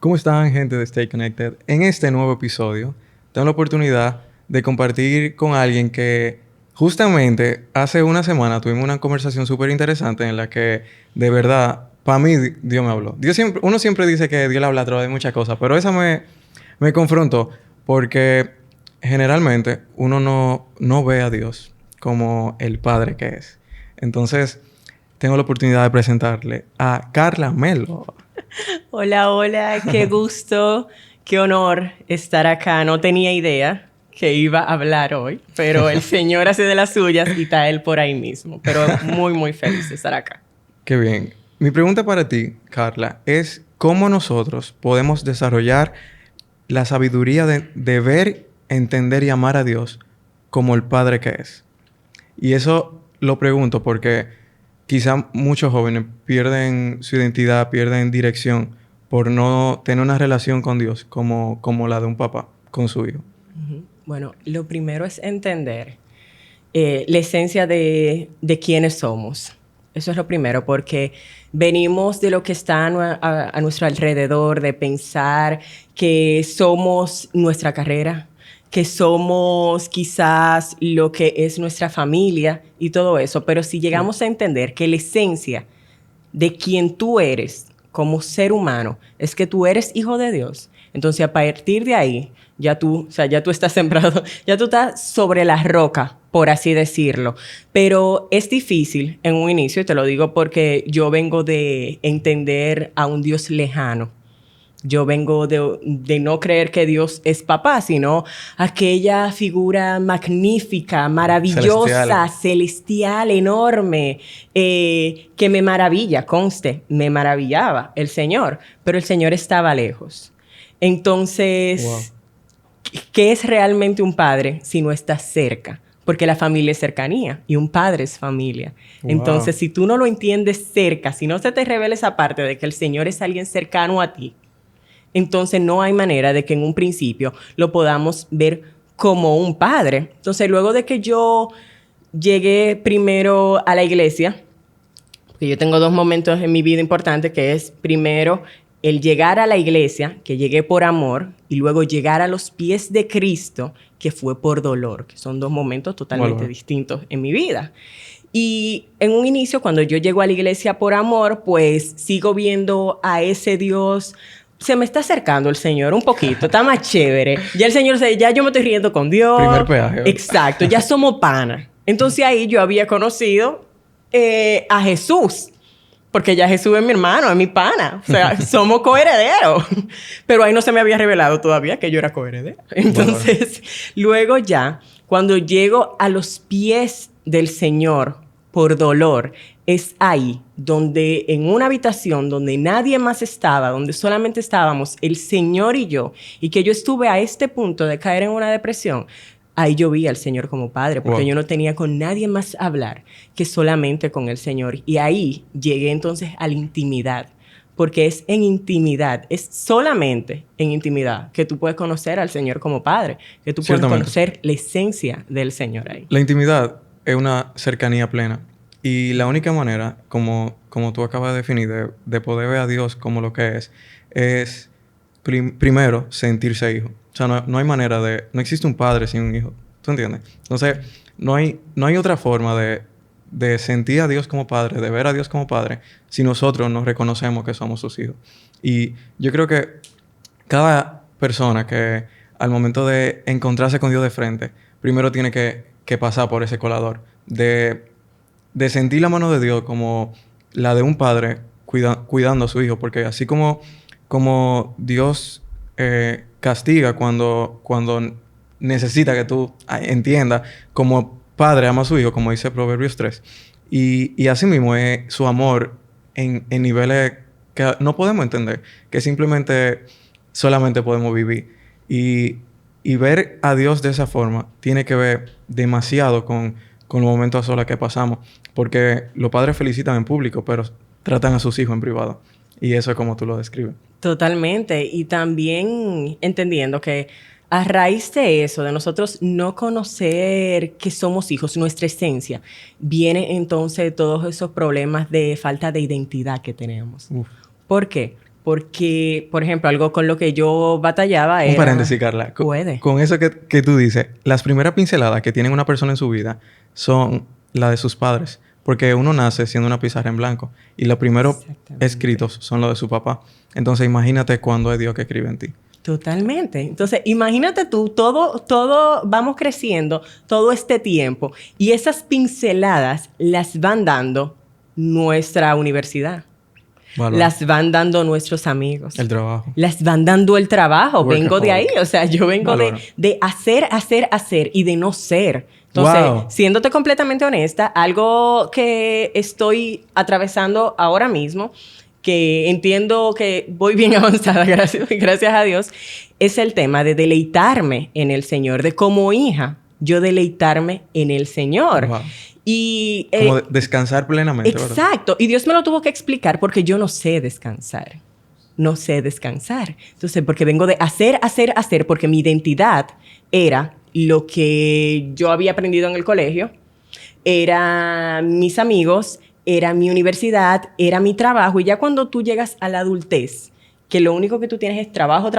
¿Cómo están, gente de Stay Connected? En este nuevo episodio, tengo la oportunidad de compartir con alguien que justamente hace una semana tuvimos una conversación súper interesante en la que, de verdad, para mí, Dios me habló. Uno siempre dice que Dios le habla a través de muchas cosas, pero esa me confrontó porque generalmente uno no ve a Dios como el Padre que es. Entonces, tengo la oportunidad de presentarle a Carla Melo. Hola, hola, qué gusto, qué honor estar acá. No tenía idea que iba a hablar hoy, pero el Señor hace de las suyas y está Él por ahí mismo. Pero muy, muy feliz de estar acá. Qué bien. Mi pregunta para ti, Carla, es cómo nosotros podemos desarrollar la sabiduría de ver, entender y amar a Dios como el Padre que es. Y eso lo pregunto porque quizá muchos jóvenes pierden su identidad, pierden dirección por no tener una relación con Dios como la de un papá con su hijo. Bueno, lo primero es entender la esencia de quiénes somos. Eso es lo primero, porque venimos de lo que está a nuestro alrededor, de pensar que somos nuestra carrera, que somos quizás lo que es nuestra familia y todo eso. Pero si llegamos a entender que la esencia de quien tú eres como ser humano es que tú eres hijo de Dios, entonces a partir de ahí ya tú estás sembrado, ya tú estás sobre la roca, por así decirlo. Pero es difícil en un inicio, y te lo digo porque yo vengo de entender a un Dios lejano. Yo vengo de no creer que Dios es papá, sino aquella figura magnífica, maravillosa, celestial, enorme, que me maravilla, conste, me maravillaba el Señor, pero el Señor estaba lejos. Entonces, wow, ¿qué es realmente un padre si no está cerca? Porque la familia es cercanía y un padre es familia. Wow. Entonces, si tú no lo entiendes cerca, si no se te revela esa parte de que el Señor es alguien cercano a ti, entonces no hay manera de que en un principio lo podamos ver como un padre. Entonces, luego de que yo llegué primero a la iglesia, porque yo tengo dos momentos en mi vida importantes, que es primero el llegar a la iglesia, que llegué por amor, y luego llegar a los pies de Cristo, que fue por dolor, que son dos momentos totalmente distintos en mi vida. Y en un inicio, cuando yo llego a la iglesia por amor, pues sigo viendo a ese Dios. Se me está acercando el Señor un poquito, está más chévere. Ya el Señor ya yo me estoy riendo con Dios. Primer peaje. Exacto, ya somos panas. Entonces ahí yo había conocido a Jesús, porque ya Jesús es mi hermano, es mi pana. O sea, somos coherederos. Pero ahí no se me había revelado todavía que yo era coheredero. Entonces, luego ya, cuando llego a los pies del Señor por dolor, es ahí donde en una habitación donde nadie más estaba, donde solamente estábamos el Señor y yo, y que yo estuve a este punto de caer en una depresión, ahí yo vi al Señor como padre, porque yo no tenía con nadie más hablar que solamente con el Señor. Y ahí llegué entonces a la intimidad, porque es en intimidad, es solamente en intimidad que tú puedes conocer al Señor como padre, que tú puedes conocer la esencia del Señor ahí. La intimidad es una cercanía plena. Y la única manera, como tú acabas de definir, de poder ver a Dios como lo que es primero sentirse hijo. O sea, no hay manera de... No existe un padre sin un hijo. ¿Tú entiendes? Entonces, no hay otra forma de sentir a Dios como padre, de ver a Dios como padre, si nosotros nos reconocemos que somos sus hijos. Y yo creo que cada persona que al momento de encontrarse con Dios de frente, primero tiene que pasar por ese colador de sentir la mano de Dios como la de un padre cuidando a su hijo. Porque así como Dios castiga cuando necesita que tú entiendas, como padre ama a su hijo, como dice Proverbios 3. Y así mismo es su amor en niveles que no podemos entender, que simplemente solamente podemos vivir. Y ver a Dios de esa forma tiene que ver demasiado con los momentos a solas que pasamos. Porque los padres felicitan en público, pero tratan a sus hijos en privado. Y eso es como tú lo describes. Totalmente. Y también entendiendo que a raíz de eso, de nosotros no conocer que somos hijos, nuestra esencia, viene entonces todos esos problemas de falta de identidad que tenemos. ¿Por qué? Porque, por ejemplo, algo con lo que yo batallaba era... Un paréntesis, Carla. Puede. Con eso que tú dices, las primeras pinceladas que tiene una persona en su vida son las de sus padres. Porque uno nace siendo una pizarra en blanco. Y los primeros escritos son los de su papá. Entonces, imagínate cuándo es Dios que escribe en ti. Totalmente. Entonces, imagínate tú, todo vamos creciendo todo este tiempo y esas pinceladas las van dando nuestra universidad. Valor. Las van dando nuestros amigos. El trabajo. Las van dando el trabajo. Vengo de ahí. O sea, yo vengo de hacer y de no ser. Entonces, siéndote completamente honesta, algo que estoy atravesando ahora mismo, que entiendo que voy bien avanzada, gracias a Dios, es el tema de deleitarme en el Señor, de como hija, yo deleitarme en el Señor. Wow. Y, como descansar plenamente, exacto. ¿Verdad? Y Dios me lo tuvo que explicar porque yo no sé descansar. No sé descansar. Entonces, porque vengo de hacer, porque mi identidad era lo que yo había aprendido en el colegio, era mis amigos, era mi universidad, era mi trabajo. Y ya cuando tú llegas a la adultez, que lo único que tú tienes es trabajo,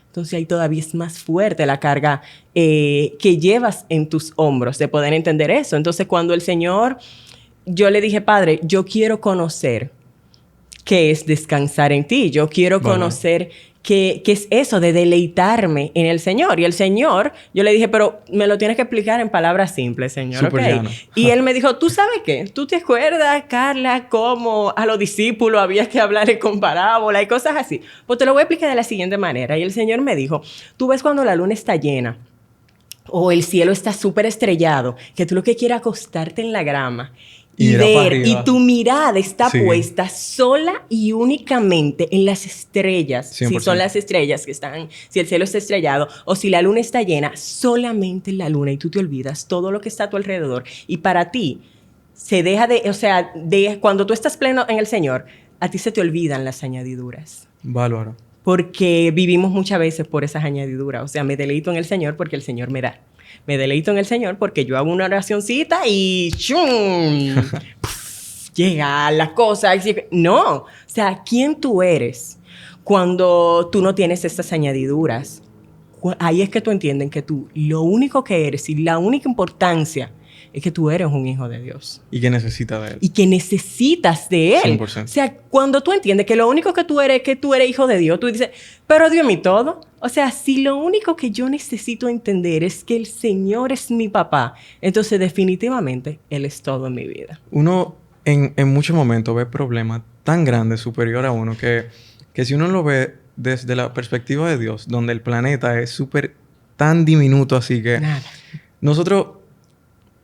entonces ahí todavía es más fuerte la carga que llevas en tus hombros de poder entender eso. Entonces cuando el Señor, yo le dije, Padre, yo quiero conocer qué es descansar en ti. Yo quiero conocer qué es eso de deleitarme en el Señor. Y el Señor, yo le dije, pero me lo tienes que explicar en palabras simples, Señor. Okay. Y Él me dijo, ¿tú sabes qué? ¿Tú te acuerdas, Carla, cómo a los discípulos había que hablarles con parábola y cosas así? Pues te lo voy a explicar de la siguiente manera. Y el Señor me dijo, tú ves cuando la luna está llena o el cielo está súper estrellado, que tú lo que quieres es acostarte en la grama y ver, y tu mirada está puesta sola y únicamente en las estrellas. 100%. Si son las estrellas que están, si el cielo está estrellado o si la luna está llena, solamente en la luna y tú te olvidas todo lo que está a tu alrededor. Y para ti se deja de, o sea, cuando tú estás pleno en el Señor, a ti se te olvidan las añadiduras. Bárbaro. Porque vivimos muchas veces por esas añadiduras. O sea, me deleito en el Señor porque el Señor me da. Me deleito en el Señor porque yo hago una oracioncita y ¡chum! Llega la cosa. No. O sea, ¿quién tú eres cuando tú no tienes estas añadiduras? Ahí es que tú entiendes que tú lo único que eres y la única importancia es que tú eres un hijo de Dios. Y que necesitas de Él. Y que necesitas de Él. 100%. O sea, cuando tú entiendes que lo único que tú eres hijo de Dios, tú dices, pero Dios mío, todo. O sea, si lo único que yo necesito entender es que el Señor es mi papá, entonces definitivamente Él es todo en mi vida. Uno en muchos momentos ve problemas tan grandes, superior a uno, que si uno lo ve desde la perspectiva de Dios, donde el planeta es súper tan diminuto así que nada. Nosotros...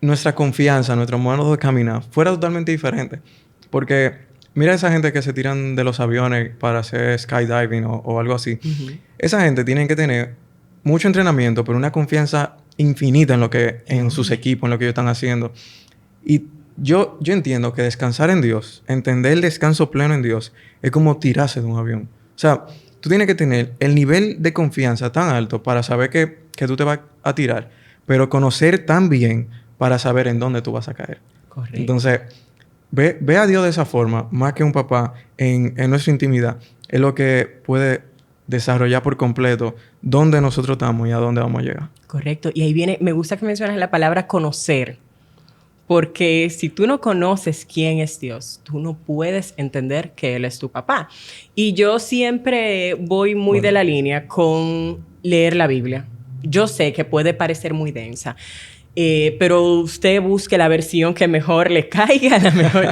nuestra confianza, nuestro modo de caminar fuera totalmente diferente. Porque mira esa gente que se tiran de los aviones para hacer skydiving o algo así. Uh-huh. Esa gente tiene que tener mucho entrenamiento, pero una confianza infinita en sus equipos, en lo que ellos están haciendo. Y yo entiendo que descansar en Dios, entender el descanso pleno en Dios, es como tirarse de un avión. O sea, tú tienes que tener el nivel de confianza tan alto para saber que tú te vas a tirar, pero conocer tan bien para saber en dónde tú vas a caer. Correcto. Entonces, ve a Dios de esa forma, más que un papá, en nuestra intimidad. Es lo que puede desarrollar por completo dónde nosotros estamos y a dónde vamos a llegar. Correcto. Y ahí viene, me gusta que mencionas la palabra conocer. Porque si tú no conoces quién es Dios, tú no puedes entender que Él es tu papá. Y yo siempre voy muy de la línea con leer la Biblia. Yo sé que puede parecer muy densa. Pero usted busque la versión que mejor le caiga,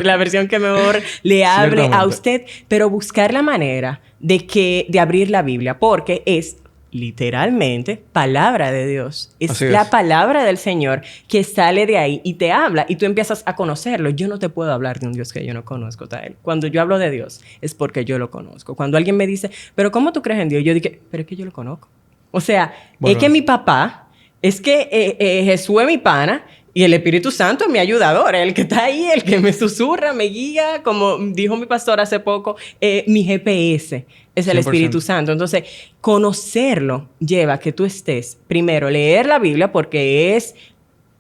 la versión que mejor le hable a usted, pero buscar la manera de abrir la Biblia, porque es literalmente palabra de Dios. Es la palabra del Señor que sale de ahí y te habla y tú empiezas a conocerlo. Yo no te puedo hablar de un Dios que yo no conozco, Tael. Cuando yo hablo de Dios es porque yo lo conozco. Cuando alguien me dice, ¿pero cómo tú crees en Dios? Yo digo, pero es que yo lo conozco. O sea, es que mi papá... Es que Jesús es mi pana y el Espíritu Santo es mi ayudador, el que está ahí, el que me susurra, me guía, como dijo mi pastor hace poco, mi GPS es el 100%. Espíritu Santo. Entonces, conocerlo lleva a que tú estés, primero, leer la Biblia porque es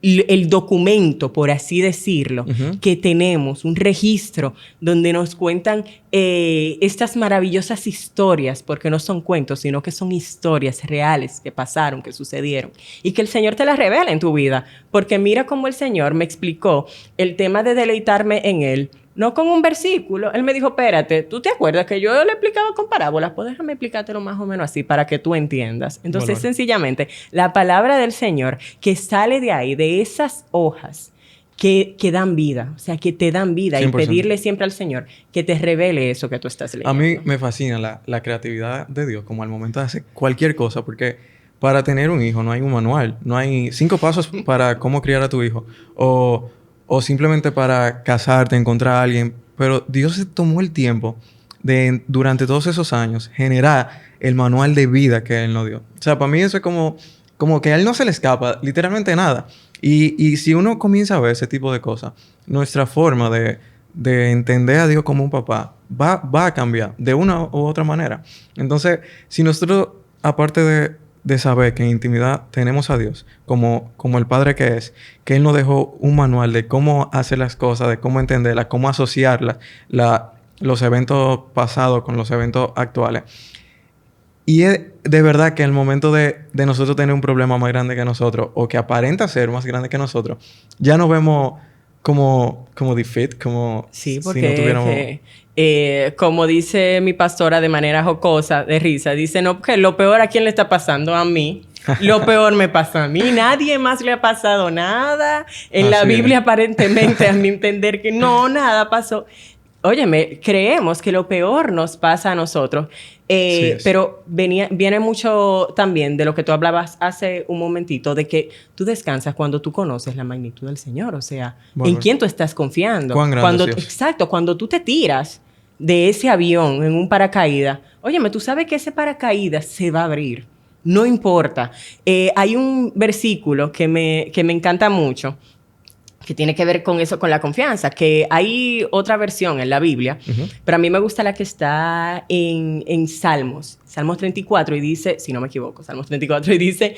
el documento, por así decirlo, que tenemos, un registro donde nos cuentan estas maravillosas historias, porque no son cuentos, sino que son historias reales que pasaron, que sucedieron, y que el Señor te las revela en tu vida, porque mira cómo el Señor me explicó el tema de deleitarme en Él, no con un versículo. Él me dijo, espérate, ¿tú te acuerdas que yo le explicaba con parábolas? Pues déjame explicártelo más o menos así para que tú entiendas. Entonces, sencillamente, la palabra del Señor que sale de ahí, de esas hojas que dan vida, o sea, que te dan vida 100%. Y pedirle siempre al Señor que te revele eso que tú estás leyendo. A mí me fascina la creatividad de Dios como al momento de hacer cualquier cosa, porque para tener un hijo no hay un manual, no hay 5 pasos para cómo criar a tu hijo, o simplemente para casarte, encontrar a alguien. Pero Dios se tomó el tiempo de, durante todos esos años, generar el manual de vida que Él nos dio. O sea, para mí eso es como que a Él no se le escapa literalmente nada. Y si uno comienza a ver ese tipo de cosas, nuestra forma de entender a Dios como un papá va a cambiar de una u otra manera. Entonces, si nosotros, aparte de saber que en intimidad tenemos a Dios como el Padre que es, que Él nos dejó un manual de cómo hacer las cosas, de cómo entenderlas, cómo asociarlas, los eventos pasados con los eventos actuales. Y es de verdad que el momento de nosotros tener un problema más grande que nosotros, o que aparenta ser más grande que nosotros, ya nos vemos como defeat, como sí, porque si no tuviéramos... como dice mi pastora de manera jocosa, de risa, dice, no, que lo peor a quién le está pasando, a mí. Lo peor me pasa a mí. Nadie más le ha pasado nada. En la Biblia aparentemente, a mi entender, que no, nada pasó. Óyeme, creemos que lo peor nos pasa a nosotros. Pero viene mucho también de lo que tú hablabas hace un momentito, de que tú descansas cuando tú conoces la magnitud del Señor. O sea, ¿en quién tú estás confiando? ¿Cuán grande es Dios? Exacto, cuando tú te tiras de ese avión en un paracaídas, óyeme, tú sabes que ese paracaídas se va a abrir. No importa. Hay un versículo que me encanta mucho, que tiene que ver con eso, con la confianza, que hay otra versión en la Biblia, pero a mí me gusta la que está en Salmos 34, y dice, si no me equivoco, Salmos 34, y dice,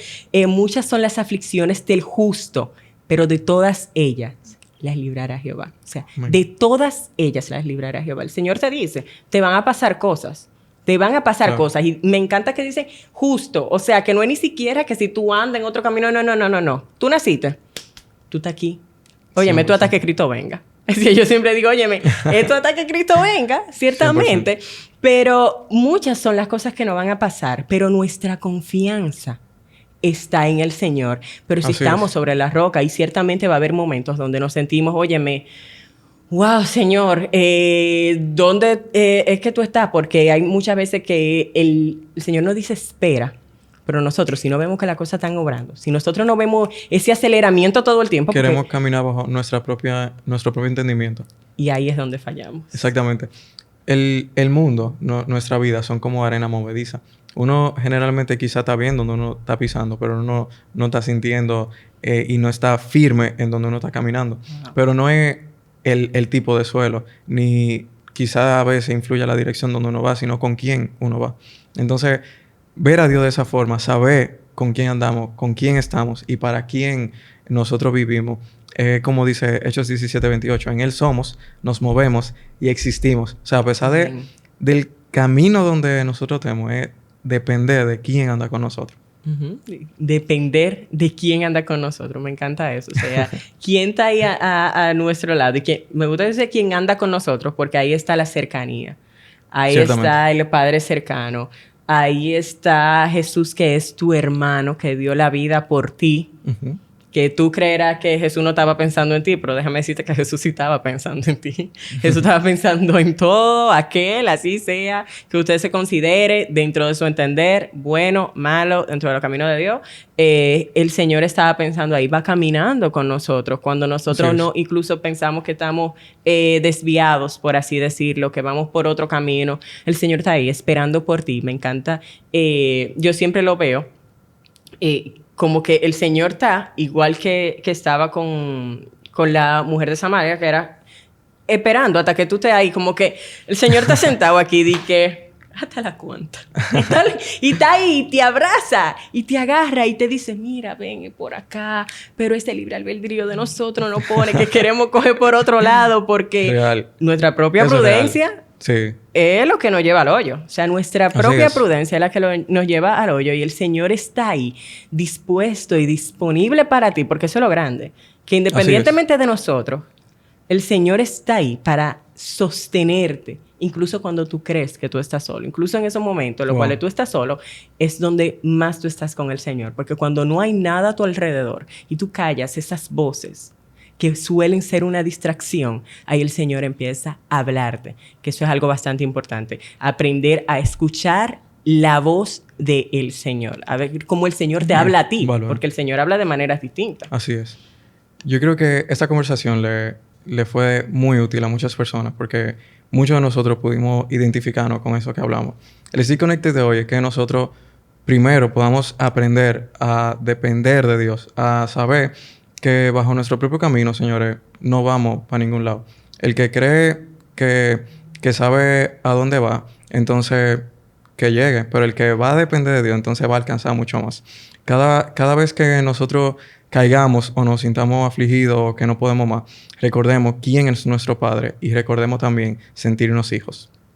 muchas son las aflicciones del justo, pero de todas ellas las librará Jehová. O sea, de todas ellas las librará Jehová. El Señor te dice, te van a pasar cosas. Te van a pasar cosas. Y me encanta que dicen justo. O sea, que no es ni siquiera que si tú andas en otro camino. No. Tú naciste. Tú estás aquí. Óyeme, tú hasta que Cristo venga. Sí, yo siempre digo, óyeme, esto hasta que Cristo venga, ciertamente. 100%. Pero muchas son las cosas que no van a pasar. Pero nuestra confianza está en el Señor. Pero si estamos sobre la roca, y ciertamente va a haber momentos donde nos sentimos, óyeme, wow, Señor, ¿dónde es que tú estás? Porque hay muchas veces que el Señor nos dice espera, pero nosotros, si no vemos que las cosas están obrando, si nosotros no vemos ese aceleramiento todo el tiempo... Queremos caminar bajo nuestro propio entendimiento. Y ahí es donde fallamos. Exactamente. El mundo, nuestra vida, son como arena movediza. Uno generalmente quizá está viendo donde uno está pisando, pero uno no está sintiendo y no está firme en donde uno está caminando. Pero no es el tipo de suelo, ni quizá a veces influye la dirección donde uno va, sino con quién uno va. Entonces, ver a Dios de esa forma, saber con quién andamos, con quién estamos y para quién nosotros vivimos, como dice Hechos 17:28, en Él somos, nos movemos y existimos. O sea, a pesar del camino donde nosotros tenemos, es depender de quién anda con nosotros. Depender de quién anda con nosotros. Me encanta eso. O sea, quién está ahí a nuestro lado. Y me gusta decir quién anda con nosotros, porque ahí está la cercanía. Ahí está el Padre cercano. Ahí está Jesús, que es tu hermano, que dio la vida por ti. Que tú creerás que Jesús no estaba pensando en ti, pero déjame decirte que Jesús sí estaba pensando en ti. Jesús estaba pensando en todo aquel, así sea, que usted se considere dentro de su entender, bueno, malo, dentro de los caminos de Dios. El Señor estaba pensando ahí, va caminando con nosotros. Cuando nosotros no, incluso pensamos que estamos desviados, por así decirlo, que vamos por otro camino, el Señor está ahí esperando por ti. Me encanta. Yo siempre lo veo. Como que el Señor está, igual que estaba con la mujer de Samaria, que era esperando hasta que tú estés ahí. Como que el Señor está sentado aquí y dice, hasta la cuenta. Y está ahí, y te abraza, y te agarra, y te dice, mira, ven por acá, pero este libre albedrío de nosotros nos pone que queremos coger por otro lado, porque Real. nuestra propia Eso es prudencia real. Sí. es lo que nos lleva al hoyo. O sea, nuestra Así propia es. prudencia es la que nos lleva al hoyo, y el Señor está ahí, dispuesto y disponible para ti, porque eso es lo grande, que independientemente de nosotros, el Señor está ahí para sostenerte, incluso cuando tú crees que tú estás solo. Incluso en esos momentos, en los Wow. cuales tú estás solo, es donde más tú estás con el Señor. Porque cuando no hay nada a tu alrededor y tú callas esas voces que suelen ser una distracción, ahí el Señor empieza a hablarte. Que eso es algo bastante importante. Aprender a escuchar la voz del Señor. A ver cómo el Señor te habla a ti. Valor. Porque el Señor habla de maneras distintas. Así es. Yo creo que esta conversación le fue muy útil a muchas personas porque muchos de nosotros pudimos identificarnos con eso que hablamos. El Stay Connected de hoy es que nosotros primero podamos aprender a depender de Dios, a saber que bajo nuestro propio camino, señores, no vamos para ningún lado. El que cree que sabe a dónde va, entonces que llegue, pero el que va a depender de Dios, entonces va a alcanzar mucho más. Cada vez que nosotros caigamos o nos sintamos afligidos o que no podemos más, recordemos quién es nuestro Padre y recordemos también sentirnos hijos.